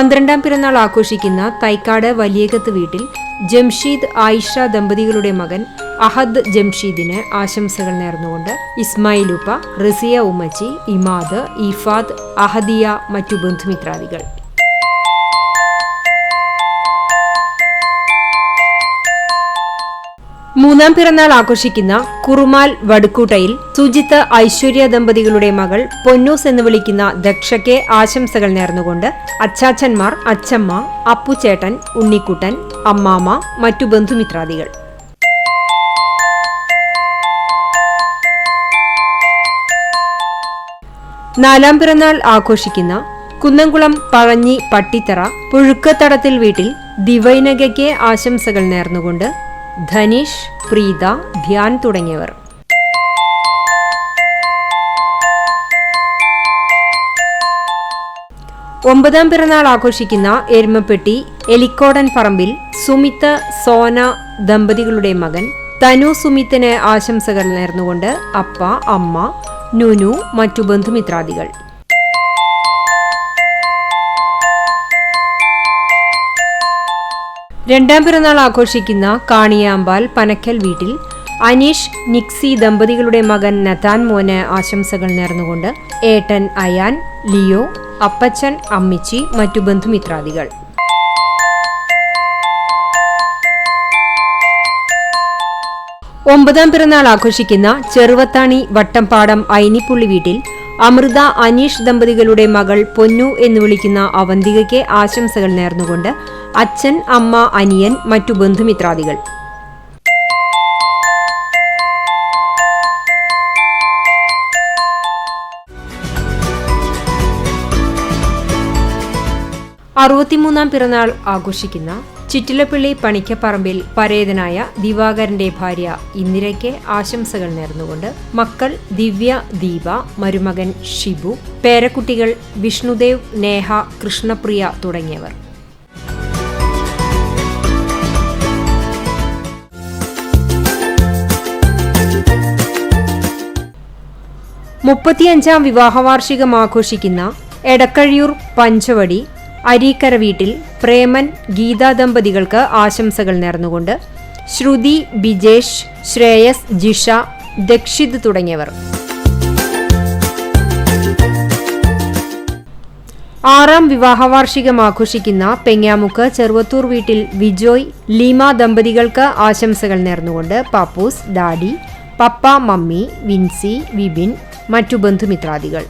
12ാം പിറന്നാൾ ആഘോഷിക്കുന്ന തൈക്കാട് വലിയകത്ത് വീട്ടിൽ ജംഷീദ് ആയിഷ ദമ്പതികളുടെ മകൻ അഹദ് ജംഷീദിന് ആശംസകൾ നേർന്നുകൊണ്ട് ഇസ്മായിലുപ്പ, റസിയ ഉമ്മച്ചി, ഇമാദ്, ഇഫാദ്, അഹദിയ, മറ്റു ബന്ധുമിത്രാദികൾ. മൂന്നാം പിറന്നാൾ ആഘോഷിക്കുന്ന കുറുമാൽ വടുക്കൂട്ടയിൽ സുജിത്ത് ഐശ്വര്യ ദമ്പതികളുടെ മകൾ പൊന്നൂസ് എന്ന് വിളിക്കുന്ന ദക്ഷയ്ക്ക് ആശംസകൾ നേർന്നുകൊണ്ട് അച്ചാച്ചന്മാർ, അച്ചമ്മ, അപ്പുചേട്ടൻ, ഉണ്ണിക്കുട്ടൻ, അമ്മാമ്മ, മറ്റു ബന്ധുമിത്രാദികൾ. നാലാം പിറന്നാൾ ആഘോഷിക്കുന്ന കുന്നംകുളം പഴഞ്ഞി പട്ടിത്തറ പുഴുക്കത്തടത്തിൽ വീട്ടിൽ ദിവൈനകയ്ക്ക് ആശംസകൾ നേർന്നുകൊണ്ട് ധനീഷ്, പ്രീത, ധ്യാൻ തുടങ്ങിയവർ. ഒമ്പതാം പിറന്നാൾ ആഘോഷിക്കുന്ന എരുമപ്പെട്ടി എലിക്കോടൻ പറമ്പിൽ സുമിത്ത്, സോന ദമ്പതികളുടെ മകൻ തനു സുമിത്തിന് ആശംസകൾ നേർന്നുകൊണ്ട് അപ്പ, അമ്മ, നുനു, മറ്റു ബന്ധുമിത്രാദികൾ. രണ്ടാം പിറന്നാൾ ആഘോഷിക്കുന്ന കാണിയാമ്പാൽ പനക്കൽ വീട്ടിൽ അനീഷ്, നിക്സി ദമ്പതികളുടെ മകൻ നഥാൻ മോന് ആശംസകൾ നേർന്നുകൊണ്ട് ഏട്ടൻ അയാൻ, ലിയോ, അപ്പച്ചൻ, അമ്മിച്ചി, മറ്റു ബന്ധുമിത്രാദികൾ. ഒമ്പതാം പിറന്നാൾ ആഘോഷിക്കുന്ന ചെറുവത്താണി വട്ടംപാടം ഐനിപ്പുള്ളി വീട്ടിൽ അമൃത, അനീഷ് ദമ്പതികളുടെ മകൾ പൊന്നു എന്ന് വിളിക്കുന്ന അവന്തികയ്ക്ക് ആശംസകൾ നേർന്നുകൊണ്ട് അച്ഛൻ, അമ്മ, അനിയൻ, മറ്റു ബന്ധുമിത്രാദികൾ. അറുപത്തിമൂന്നാം പിറന്നാൾ ആഘോഷിക്കുന്ന ചിറ്റിലപ്പള്ളി പണിക്കപ്പറമ്പിൽ പരേതനായ ദിവാകരന്റെ ഭാര്യ ഇന്ദിരയ്ക്ക് ആശംസകൾ നേർന്നുകൊണ്ട് മക്കൾ ദിവ്യ, ദീപ, മരുമകൻ ഷിബു, പേരക്കുട്ടികൾ വിഷ്ണുദേവ്, നേഹ, കൃഷ്ണപ്രിയ തുടങ്ങിയവർ. മുപ്പത്തിയഞ്ചാം വിവാഹവാർഷികം ആഘോഷിക്കുന്ന എടക്കഴിയൂർ പഞ്ചവടി അരീക്കര വീട്ടിൽ പ്രേമൻ, ഗീതാ ദമ്പതികൾക്ക് ആശംസകൾ നേർന്നുകൊണ്ട് ശ്രുതി, ബിജേഷ്, ശ്രേയസ്, ജിഷ, ദക്ഷിത് തുടങ്ങിയവർ. ആറാം വിവാഹവാർഷികം ആഘോഷിക്കുന്ന പെങ്ങാമുക്ക് ചെറുവത്തൂർ വീട്ടിൽ വിജോയ്, ലീമ ദമ്പതികൾക്ക് ആശംസകൾ നേർന്നുകൊണ്ട് പപ്പൂസ്, ഡാഡി, പപ്പ, മമ്മി, വിൻസി, വിപിൻ, മറ്റു ബന്ധുമിത്രാദികൾ.